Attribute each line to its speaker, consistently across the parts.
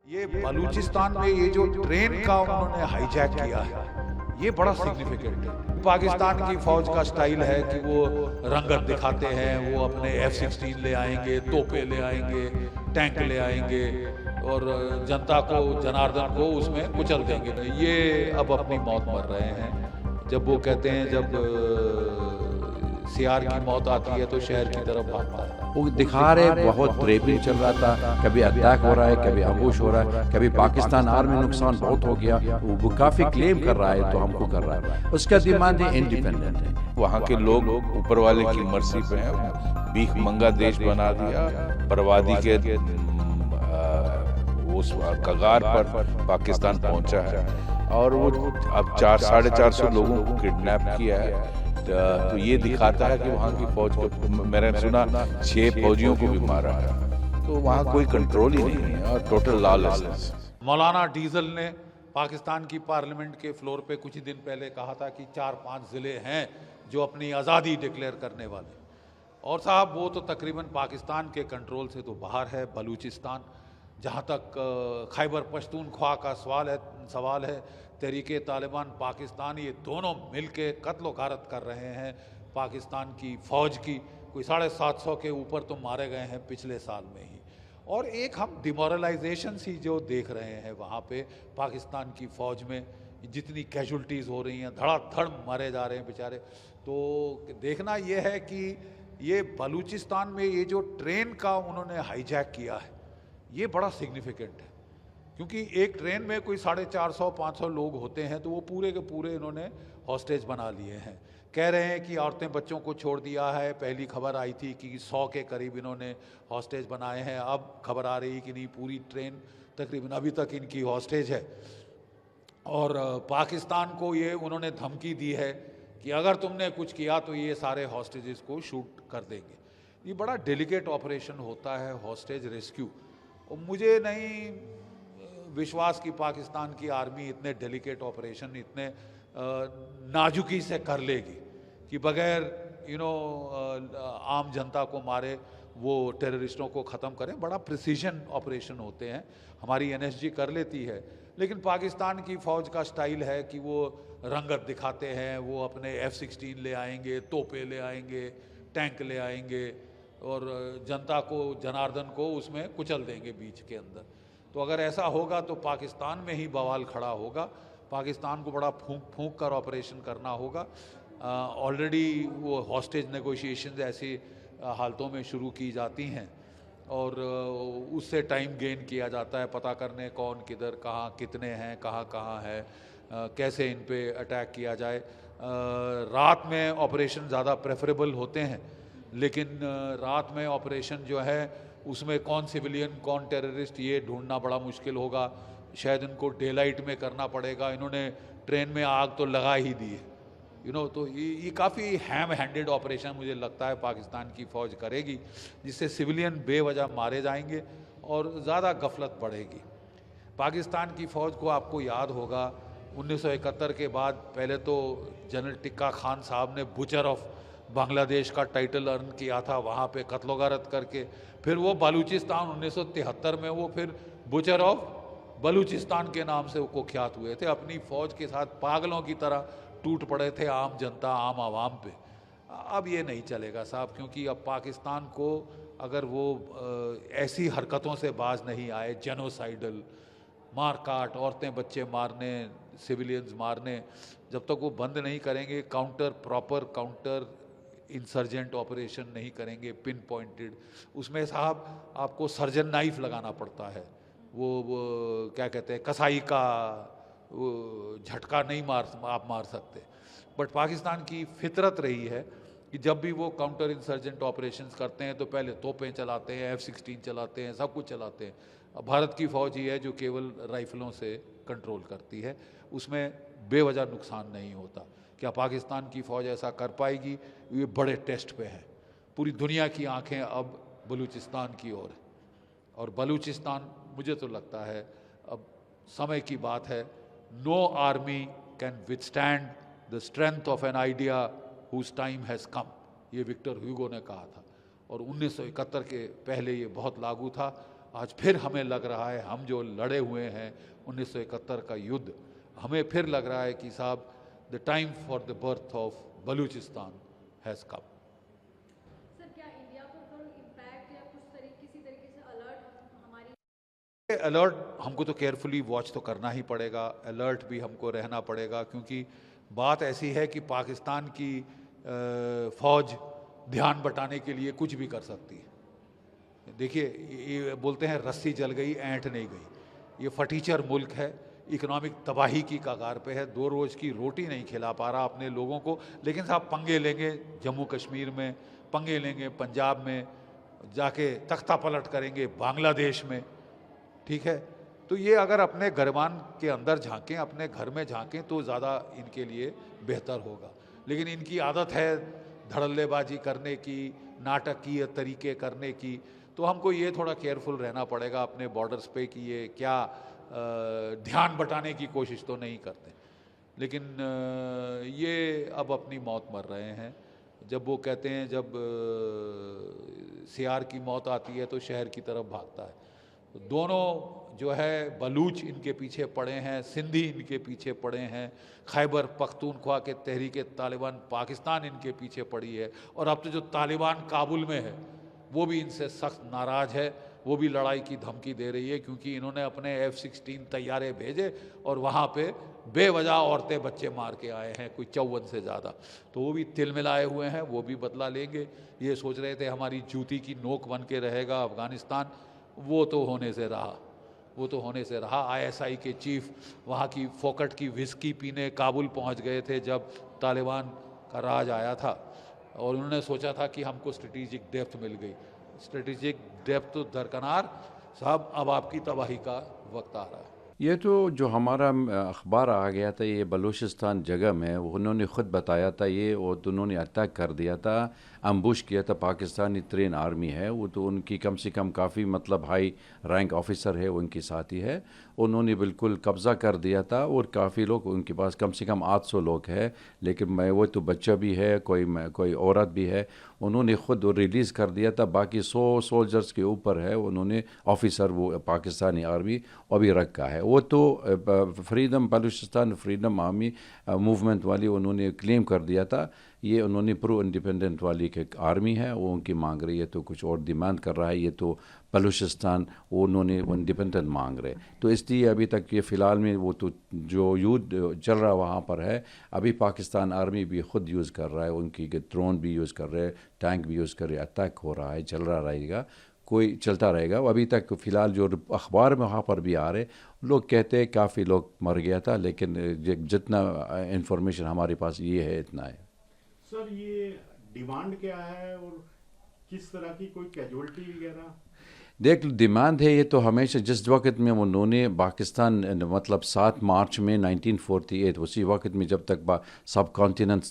Speaker 1: ये बलूचिस्तान में ये जो ट्रेन का उन्होंने हाईजैक किया है, ये बड़ा सिग्निफिकेंट है। पाकिस्तान की फौज का स्टाइल है कि वो रंगत दिखाते हैं, वो अपने F-16 ले आएंगे, तोपे ले आएंगे, टैंक ले आएंगे और जनता को, जनार्दन को उसमें कुचल देंगे। ये अब अपनी मौत मर रहे हैं। जब वो कहते हैं जब सियार की मौत आती है तो शहर की तरफ भागता है।
Speaker 2: वो दिखा रहे बहुत ट्रेपिंग चल रहा था, कभी अटैक हो रहा है, कभी अम्बुश हो रहा है, कभी पाकिस्तान आर्मी नुकसान बहुत हो गया। वो काफी क्लेम कर रहा है तो हमको कर रहा है। उसका डिमांड इंडिपेंडेंट है।
Speaker 3: वहाँ के लोग ऊपर वाले की मर्जी पे हैं। भीख मंगा देश बना दिया, बर्बादी के उस कगार पर पाकिस्तान पहुंचा है और वो अब 400-450 लोगों को किडनैप किया है। तो ये दिखाता है कि वहाँ की फौज को, मैंने सुना 6 फौजियों को भी मारा है। तो वहाँ कोई कंट्रोल ही नहीं है और टोटल लॉलेसनेस।
Speaker 1: मौलाना डीजल ने पाकिस्तान की पार्लियामेंट के फ्लोर पे कुछ ही दिन पहले कहा था कि 4-5 ज़िले हैं जो अपनी आज़ादी डिक्लेयर करने वाले। और साहब वो तो तकरीबन पाकिस्तान के कंट्रोल से तो बाहर है। बलूचिस्तान, जहाँ तक खैबर पख्तूनख्वा का सवाल है, तहरीके तालिबान पाकिस्तान, ये दोनों मिलके कत्ल गारत कर रहे हैं पाकिस्तान की फ़ौज की। कोई 750 के ऊपर तो मारे गए हैं पिछले साल में ही। और एक हम डिमोरलाइजेशन सी जो देख रहे हैं वहाँ पे पाकिस्तान की फ़ौज में, जितनी कैजुअल्टीज़ हो रही हैं, धड़ाधड़ मारे जा रहे हैं बेचारे। तो देखना ये है कि ये बलूचिस्तान में ये जो ट्रेन का उन्होंने हाईजैक किया है, ये बड़ा सिग्निफिकेंट है। क्योंकि एक ट्रेन में कोई 450-500 लोग होते हैं, तो वो पूरे के पूरे इन्होंने हॉस्टेज बना लिए हैं। कह रहे हैं कि औरतें बच्चों को छोड़ दिया है। पहली खबर आई थी कि 100 के करीब इन्होंने हॉस्टेज बनाए हैं। अब खबर आ रही कि नहीं, पूरी ट्रेन तकरीबन अभी तक इनकी हॉस्टेज है। और पाकिस्तान को ये उन्होंने धमकी दी है कि अगर तुमने कुछ किया तो ये सारे हॉस्टेजेस को शूट कर देंगे। ये बड़ा डेलिकेट ऑपरेशन होता है हॉस्टेज रेस्क्यू। और मुझे नहीं विश्वास कि पाकिस्तान की आर्मी इतने डेलिकेट ऑपरेशन इतने नाजुकी से कर लेगी कि बगैर आम जनता को मारे वो टेररिस्टों को ख़त्म करें। बड़ा प्रिसीजन ऑपरेशन होते हैं। हमारी NSG कर लेती है, लेकिन पाकिस्तान की फ़ौज का स्टाइल है कि वो रंगत दिखाते हैं, वो अपने F-16 ले आएंगे, तोपे ले आएंगे, टैंक ले आएंगे और जनता को, जनार्दन को उसमें कुचल देंगे बीच के अंदर। तो अगर ऐसा होगा तो पाकिस्तान में ही बवाल खड़ा होगा। पाकिस्तान को बड़ा फूंक कर ऑपरेशन करना होगा। ऑलरेडी वो हॉस्टेज नेगोशिएशंस ऐसी हालतों में शुरू की जाती हैं और उससे टाइम गेन किया जाता है, पता करने कौन किधर कहाँ कितने हैं, कहाँ है, कैसे इन पे अटैक किया जाए। रात में ऑपरेशन ज़्यादा प्रेफरेबल होते हैं, लेकिन रात में ऑपरेशन जो है उसमें कौन सिविलियन कौन टेररिस्ट ये ढूंढना बड़ा मुश्किल होगा। शायद इनको डे लाइट में करना पड़ेगा। इन्होंने ट्रेन में आग तो लगा ही दी है, तो ये काफ़ी हैम हैंडेड ऑपरेशन मुझे लगता है पाकिस्तान की फ़ौज करेगी, जिससे सिविलियन बेवजह मारे जाएंगे और ज़्यादा गफलत बढ़ेगी। पाकिस्तान की फ़ौज को आपको याद होगा 1971 के बाद पहले तो जनरल टिक्का खान साहब ने बुचर ऑफ बांग्लादेश का टाइटल अर्न किया था वहाँ पे कत्ल-गारत करके। फिर वो बलूचिस्तान 1973 में वो फिर बुचर ऑफ बलूचिस्तान के नाम से वो कुख्यात हुए थे। अपनी फ़ौज के साथ पागलों की तरह टूट पड़े थे आम जनता, आम आवाम पे। अब ये नहीं चलेगा साहब, क्योंकि अब पाकिस्तान को अगर वो ऐसी हरकतों से बाज नहीं आए, जेनोसाइडल मार काट, औरतें बच्चे मारने, सिविलियंस मारने, जब तक वो बंद नहीं करेंगे, प्रॉपर काउंटर इंसर्जेंट ऑपरेशन नहीं करेंगे पिन पॉइंटेड, उसमें साहब आपको सर्जन नाइफ लगाना पड़ता है। वो क्या कहते हैं, कसाई का झटका नहीं आप मार सकते। बट पाकिस्तान की फितरत रही है कि जब भी वो काउंटर इंसर्जेंट ऑपरेशंस करते हैं तो पहले तोपें चलाते हैं, F-16 चलाते हैं, सब कुछ चलाते हैं। अब भारत की फ़ौज ही है जो केवल राइफलों से कंट्रोल करती है, उसमें बेवजह नुकसान नहीं होता। क्या पाकिस्तान की फ़ौज ऐसा कर पाएगी? ये बड़े टेस्ट पे है। पूरी दुनिया की आंखें अब बलूचिस्तान की ओर है और बलूचिस्तान, मुझे तो लगता है अब समय की बात है। No army can withstand the strength of an idea whose time has come, ये विक्टर ह्यूगो ने कहा था और 1971 के पहले ये बहुत लागू था। आज फिर हमें लग रहा है, हम जो लड़े हुए हैं 1971 का युद्ध, हमें फिर लग रहा है कि साहब the time for the birth of Balochistan has come.
Speaker 4: Sir, क्या इंडिया पर कोई इम्पैक्ट या किसी तरीके से अलर्ट हमारी
Speaker 1: अलर्ट हमको तो केयरफुली वॉच तो करना ही पड़ेगा, अलर्ट भी हमको रहना पड़ेगा, क्योंकि बात ऐसी है कि पाकिस्तान की फ़ौज ध्यान बटाने के लिए कुछ भी कर सकती है। देखिए, ये बोलते हैं रस्सी जल गई ऐंठ नहीं गई। ये फटीचर मुल्क है, इकोनॉमिक तबाही की कगार पे है, 2 रोज़ की रोटी नहीं खिला पा रहा अपने लोगों को, लेकिन साहब पंगे लेंगे जम्मू कश्मीर में, पंगे लेंगे पंजाब में, जाके तख्ता पलट करेंगे बांग्लादेश में, ठीक है। तो ये अगर अपने गरमान के अंदर झांकें, अपने घर में झांकें तो ज़्यादा इनके लिए बेहतर होगा। लेकिन इनकी आदत है धड़ल्लेबाजी करने की, नाटकीय तरीके करने की, तो हमको ये थोड़ा केयरफुल रहना पड़ेगा अपने बॉर्डर्स पे कि ये क्या ध्यान बटाने की कोशिश तो नहीं करते। लेकिन ये अब अपनी मौत मर रहे हैं। जब वो कहते हैं जब सियार की मौत आती है तो शहर की तरफ भागता है। तो दोनों जो है बलूच इनके पीछे पड़े हैं, सिंधी इनके पीछे पड़े हैं, खैबर पख्तूनख्वा के तहरीक तालिबान पाकिस्तान इनके पीछे पड़ी है, और अब तो जो तालिबान काबुल में है वो भी इनसे सख्त नाराज़ है, वो भी लड़ाई की धमकी दे रही है, क्योंकि इन्होंने अपने F-16 तैयारे भेजे और वहाँ पे बेवजह औरतें बच्चे मार के आए हैं, कोई 54 से ज़्यादा। तो वो भी तिल मिलाए हुए हैं, वो भी बदला लेंगे। ये सोच रहे थे हमारी जूती की नोक बन के रहेगा अफ़गानिस्तान, वो तो होने से रहा। ISI के चीफ वहाँ की फोकट की विस्की पीने काबुल पहुँच गए थे जब तालिबान का राज आया था, और उन्होंने सोचा था कि हमको स्ट्रेटेजिक डेप्थ मिल गई। स्ट्रेटेजिक डेप्थ तो दरकिनार साहब, अब आपकी तबाही का वक्त आ रहा है।
Speaker 2: ये तो जो हमारा अखबार आ गया था, ये बलूचिस्तान जगह में, उन्होंने ख़ुद बताया था ये, और तो उन्होंने अटैक कर दिया था, अम्बुश किया था। पाकिस्तानी ट्रेन आर्मी है वो, तो उनकी कम से कम काफ़ी मतलब हाई रैंक ऑफिसर है, उनके साथी है, उन्होंने बिल्कुल कब्ज़ा कर दिया था, और काफ़ी लोग उनके पास कम से कम 800 लोग हैं, लेकिन मैं वो तो बच्चा भी है, कोई औरत भी है, उन्होंने ख़ुद रिलीज़ कर दिया था। बाकी 100 सोल्जर्स के ऊपर है उन्होंने ऑफिसर वो पाकिस्तानी आर्मी अभी रखा है। वो तो freedom Balochistan freedom army movement वाली उन्होंने क्लेम कर दिया था, ये उन्होंने प्रो इंडिपेंडेंट वाली के आर्मी है, वो उनकी मांग रही है, तो कुछ और डिमांड कर रहा है। ये तो बलूचिस्तान वो उन्होंने इंडिपेंडेंट मांग रहे, तो इसलिए अभी तक ये फ़िलहाल में वो तो जो युद्ध चल रहा वहाँ पर है, अभी पाकिस्तान आर्मी भी ख़ुद यूज़ कर रहा है, उनकी ड्रोन भी यूज़ कर रहे हैं, टैंक भी यूज़ कर रहे हैं, अटैक हो रहा है, चल रहा रहेगा, कोई चलता रहेगा। अभी तक फ़िलहाल जो अखबार में वहाँ पर भी आ रहे लोग कहते हैं काफ़ी लोग मर गया था, लेकिन जितना इंफॉर्मेशन हमारे पास ये है इतना है।
Speaker 5: सर, ये डिमांड क्या है और किस तरह की कोई कैजुअल्टी वगैरह?
Speaker 2: देख डिमांड है, ये तो हमेशा जिस वक्त में उन्होंने पाकिस्तान मतलब 7 मार्च में 1948 उसी वक्त में जब तक सब कॉन्टिनेंट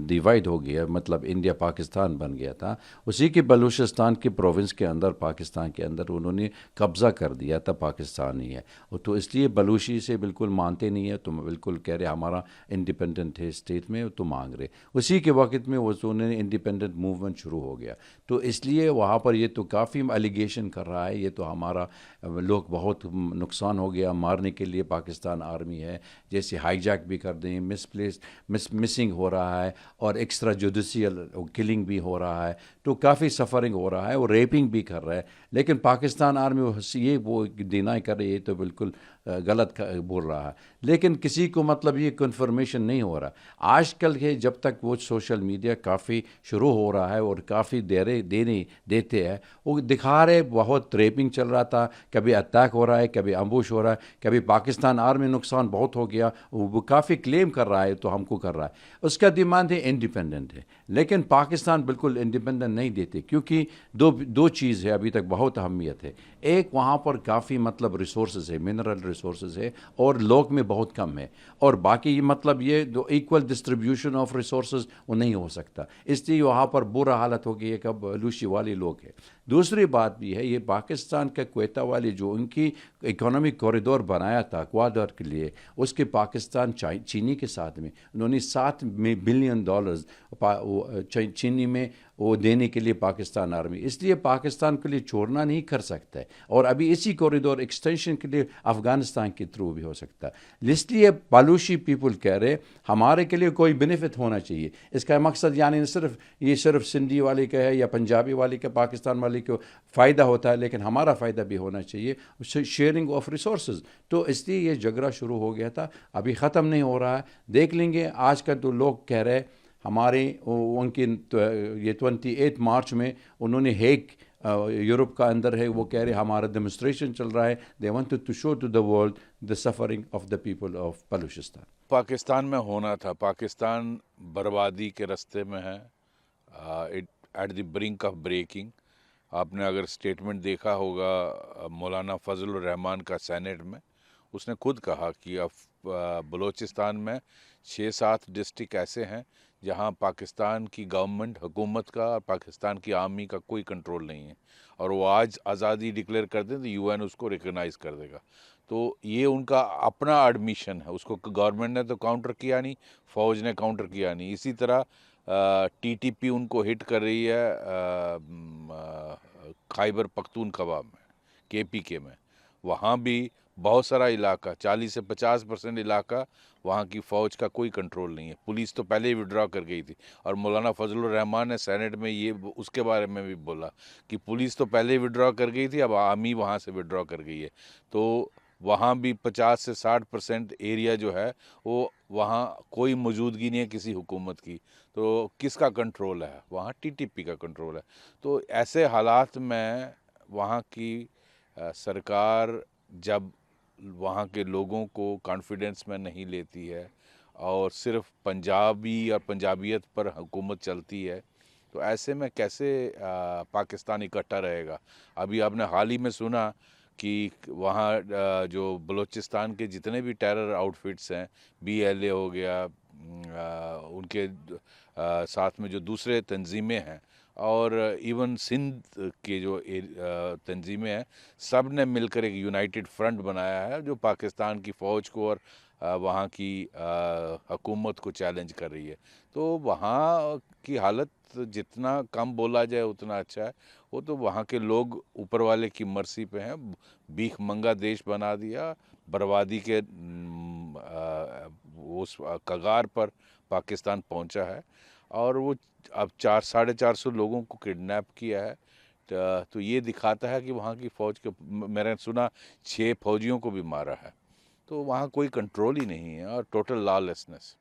Speaker 2: डिवाइड हो गया, मतलब इंडिया पाकिस्तान बन गया था, उसी के बलूचिस्तान के प्रोविंस के अंदर पाकिस्तान के अंदर उन्होंने कब्ज़ा कर दिया था, पाकिस्तानी है। तो इसलिए बलूची से बिल्कुल मानते नहीं है, तुम बिल्कुल कह रहे हमारा इंडिपेंडेंट है स्टेट में, तो मांग रहे। उसी के वक्त में वो उन्होंने इंडिपेंडेंट मूवमेंट शुरू हो गया, तो इसलिए वहाँ पर ये तो काफ़ी एलिगेशन कर रहा है, ये तो हमारा लोग बहुत नुकसान हो गया, मारने के लिए पाकिस्तान आर्मी है, जैसे हाईजैक भी कर दें, मिसिंग हो रहा है, और एक्स्ट्रा जुडिशियल किलिंग भी हो रहा है, तो काफ़ी सफ़रिंग हो रहा है, और रेपिंग भी कर रहा है। लेकिन पाकिस्तान आर्मी ये वो डिनाई कर रही है, तो बिल्कुल गलत बोल रहा है, लेकिन किसी को मतलब ये कन्फर्मेशन नहीं हो रहा। आजकल के जब तक वो सोशल मीडिया काफ़ी शुरू हो रहा है और काफ़ी देते हैं, वो दिखा रहे बहुत रेपिंग चल रहा था, कभी अटैक हो रहा है, कभी अम्बुश हो रहा है, कभी पाकिस्तान आर्मी नुकसान बहुत हो गया, वो काफ़ी क्लेम कर रहा है, तो हमको कर रहा है। उसका डिमांड है इंडिपेंडेंट है, लेकिन पाकिस्तान बिल्कुल इंडिपेंडेंट नहीं देते, क्योंकि दो चीज़ है अभी तक बहुत अहमियत है। एक वहाँ पर काफ़ी मतलब रिसोर्सेज है, मिनरल रिसोर्सेज है, और लोग में बहुत कम है, और बाकी मतलब ये दो इक्वल डिस्ट्रीब्यूशन ऑफ रिसोर्सेज वो नहीं हो सकता, इसलिए वहाँ पर बुरा हालत हो गई है, कब बलूची वाले लोग हैं। दूसरी बात भी है, ये पाकिस्तान का क्वेता वाली जो उनकी इकोनॉमिक कॉरिडोर बनाया था क्वाडर के लिए, उसके पाकिस्तान चीनी के साथ में उन्होंने $7 बिलियन चीनी में वो देने के लिए पाकिस्तान आर्मी, इसलिए पाकिस्तान के लिए छोड़ना नहीं कर सकता है। और अभी इसी कॉरिडोर एक्सटेंशन के लिए अफ़गानिस्तान के थ्रू भी हो सकता है। इसलिए बलूची पीपल कह रहे हमारे के लिए कोई बेनिफिट होना चाहिए। इसका मकसद यानी सिर्फ सिंधी वाले का है या पंजाबी वाले का, पाकिस्तान वाले को फ़ायदा होता है, लेकिन हमारा फ़ायदा भी होना चाहिए, शेयरिंग ऑफ रिसोर्सेज। तो इसलिए ये झगड़ा शुरू हो गया था, अभी ख़त्म नहीं हो रहा है। देख लेंगे। आज का तो लोग कह रहे हमारे उनकी ये 28 मार्च में उन्होंने हेग यूरोप का अंदर है, वो कह रहे हमारा डेमोन्स्ट्रेशन चल रहा है, they want to show to the world the suffering of the people of Balochistan.
Speaker 3: Pakistan में होना था, पाकिस्तान बर्बादी के रास्ते में है, it at the brink of breaking. आपने अगर स्टेटमेंट देखा होगा मौलाना फजल रहमान का सेनेट में, उसने खुद कहा कि अब बलूचिस्तान में 6-7 डिस्ट्रिक्ट ऐसे हैं जहां पाकिस्तान की गवर्नमेंट, हुकूमत का और पाकिस्तान की आर्मी का कोई कंट्रोल नहीं है, और वो आज आज़ादी डिक्लेयर कर दें तो यूएन उसको रिकग्नाइज़ कर देगा। तो ये उनका अपना एडमिशन है, उसको गवर्नमेंट ने तो काउंटर किया नहीं, फ़ौज ने काउंटर किया नहीं। इसी तरह टीटीपी उनको हिट कर रही है खैबर पख्तूनख्वा में, केपीके में। वहाँ भी बहुत सारा इलाका, 40 से 50% इलाका, वहाँ की फ़ौज का कोई कंट्रोल नहीं है। पुलिस तो पहले ही विड्रॉ कर गई थी, और मौलाना फजलुर रहमान ने सेनेट में ये उसके बारे में भी बोला कि पुलिस तो पहले ही विड्रॉ कर गई थी, अब आर्मी वहाँ से विड्रॉ कर गई है। तो वहाँ भी 50 से 60% एरिया जो है वो, वहाँ कोई मौजूदगी नहीं है किसी हुकूमत की। तो किसका कंट्रोल है वहाँ? टीटीपी का कंट्रोल है। तो ऐसे हालात में वहाँ की सरकार जब वहाँ के लोगों को कॉन्फिडेंस में नहीं लेती है और सिर्फ पंजाबी और पंजाबियत पर हुकूमत चलती है, तो ऐसे में कैसे पाकिस्तान इकट्ठा रहेगा? अभी आपने हाल ही में सुना कि वहाँ जो बलूचिस्तान के जितने भी टेरर आउटफिट्स हैं, बीएलए हो गया, उनके साथ में जो दूसरे तंजीमें हैं, और इवन सिंध के जो तंजीमें हैं, सब ने मिलकर एक यूनाइटेड फ्रंट बनाया है जो पाकिस्तान की फ़ौज को और वहाँ की हुकूमत को चैलेंज कर रही है। तो वहाँ की हालत जितना कम बोला जाए उतना अच्छा है। वो तो वहाँ के लोग ऊपर वाले की मर्जी पे हैं। भीख मंगा देश बना दिया, बर्बादी के उस कगार पर पाकिस्तान पहुँचा है, और वो अब 400-450 लोगों को किडनैप किया है। तो ये दिखाता है कि वहाँ की फ़ौज के, मैंने सुना 6 फौजियों को भी मारा है। तो वहाँ कोई कंट्रोल ही नहीं है और टोटल लॉलेसनेस।